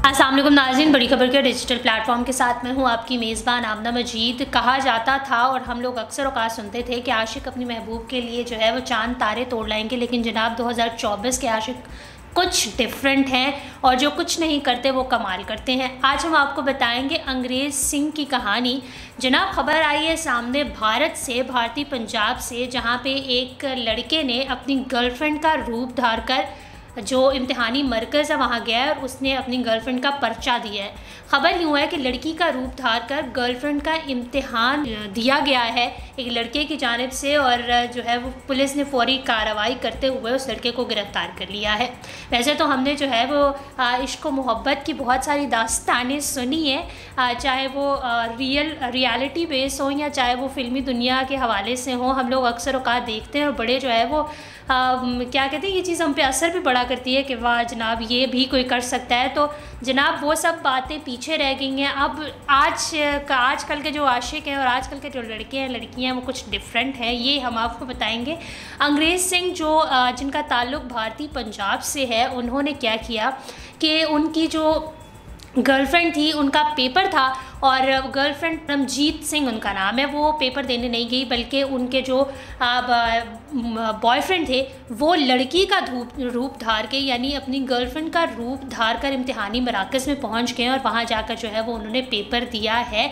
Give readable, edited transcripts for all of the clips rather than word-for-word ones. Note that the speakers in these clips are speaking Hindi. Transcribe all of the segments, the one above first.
अस्सलाम वालेकुम नाज़रीन, बड़ी खबर के डिजिटल प्लेटफॉर्म के साथ मैं हूँ आपकी मेज़बान आमना मजीद। कहा जाता था और हम लोग अक्सर औक़ात सुनते थे कि आशिक अपनी महबूब के लिए जो है वो चांद तारे तोड़ लाएंगे, लेकिन जनाब 2024 के आशिक कुछ डिफरेंट हैं और जो कुछ नहीं करते वो कमाल करते हैं। आज हम आपको बताएंगे अंग्रेज़ सिंह की कहानी। जनाब खबर आई है सामने भारत से, भारतीय पंजाब से, जहाँ पे एक लड़के ने अपनी गर्लफ्रेंड का रूप धार कर जो इम्तिहानी मरकज़ है वहाँ गया और उसने अपनी गर्लफ्रेंड का पर्चा दिया है। ख़बर यूँ है कि लड़की का रूप धार कर गर्लफ्रेंड का इम्तिहान दिया गया है एक लड़के की जानिब से, और जो है वो पुलिस ने फौरी कार्रवाई करते हुए उस लड़के को गिरफ़्तार कर लिया है। वैसे तो हमने जो है वो इश्क व मोहब्बत की बहुत सारी दास्तानें सुनी है, चाहे वो रियलिटी बेस हो या चाहे वो फ़िल्मी दुनिया के हवाले से हो। हम लोग अक्सर औक़ात देखते हैं और बड़े जो है वो क्या कहते हैं, ये चीज़ हम पे असर भी बड़ा करती है कि वाह जनाब ये भी कोई कर सकता है। तो जनाब वो सब बातें पीछे रह गई हैं। अब आजकल के जो आशिक हैं और आजकल के जो लड़के हैं लड़कियां हैं वो कुछ डिफरेंट हैं, ये हम आपको बताएंगे। अंग्रेज़ सिंह जो जिनका ताल्लुक़ भारतीय पंजाब से है, उन्होंने क्या किया कि उनकी जो गर्लफ्रेंड थी उनका पेपर था और गर्लफ्रेंड परमजीत सिंह उनका नाम है, वो पेपर देने नहीं गई बल्कि उनके जो बॉयफ्रेंड थे वो लड़की का रूप धार के, यानी अपनी गर्लफ्रेंड का रूप धार कर इम्तिहानी मराकज़ में पहुंच गए और वहां जाकर जो है वो उन्होंने पेपर दिया है,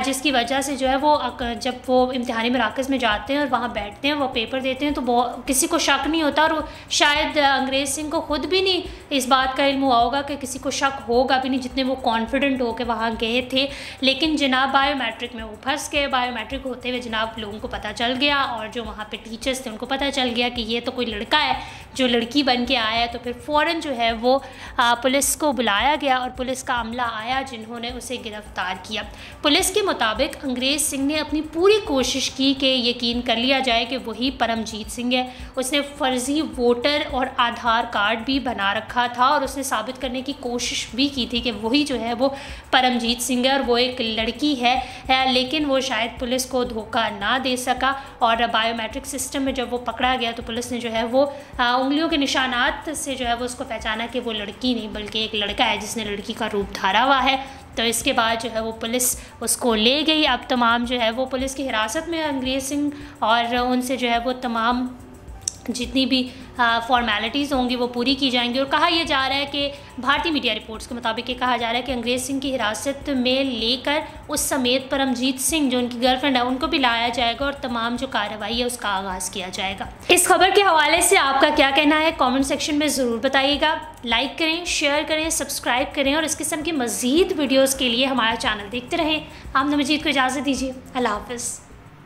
जिसकी वजह से जो है वो जब वो इम्तिहानी मराकज़ में जाते हैं और वहाँ बैठते हैं वो पेपर देते हैं तो वो किसी को शक नहीं होता। और शायद अंग्रेज़ सिंह को ख़ुद भी नहीं इस बात का इल्म हुआ होगा कि किसी को शक होगा भी नहीं, जितने वो कॉन्फिडेंट हो के वहाँ गए थे। लेकिन जनाब बायोमेट्रिक में वो फंस गए। बायोमेट्रिक होते हुए जनाब लोगों को पता चल गया और जो वहाँ पे टीचर्स थे उनको पता चल गया कि ये तो कोई लड़का है जो लड़की बन के आया है। तो फिर फ़ौरन जो है वो पुलिस को बुलाया गया और पुलिस का अमला आया जिन्होंने उसे गिरफ़्तार किया। पुलिस के मुताबिक अंग्रेज़ सिंह ने अपनी पूरी कोशिश की कि यकीन कर लिया जाए कि वही परमजीत सिंह है। उसने फ़र्ज़ी वोटर और आधार कार्ड भी बना रखा था और उसने साबित करने की कोशिश भी की थी कि वही जो है वो परमजीत सिंह है और वो एक लड़की है, लेकिन वो शायद पुलिस को धोखा ना दे सका। और बायोमेट्रिक सिस्टम में जब वो पकड़ा गया तो पुलिस ने जो है वो उंगलियों के निशानात से जो है वो उसको पहचाना कि वो लड़की नहीं बल्कि एक लड़का है जिसने लड़की का रूप धारा हुआ है। तो इसके बाद जो है वो पुलिस उसको ले गई। अब तमाम जो है वो पुलिस की हिरासत में अंग्रेज़ सिंह और उनसे जो है वो तमाम जितनी भी फॉर्मेलिटीज़ होंगी वो पूरी की जाएंगी। और कहा यह जा रहा है कि भारतीय मीडिया रिपोर्ट्स के मुताबिक ये कहा जा रहा है कि अंग्रेज़ सिंह की हिरासत में लेकर उस समेत परमजीत सिंह जो उनकी गर्लफ्रेंड है उनको भी लाया जाएगा और तमाम जो कार्रवाई है उसका आगाज़ किया जाएगा। इस खबर के हवाले से आपका क्या कहना है कमेंट सेक्शन में ज़रूर बताइएगा। लाइक करें, शेयर करें, सब्सक्राइब करें और इस किस्म की मज़ीद वीडियोज़ के लिए हमारा चैनल देखते रहें। आमना मजीद को इजाज़त दीजिए। अल्लाह हाफ़िज़।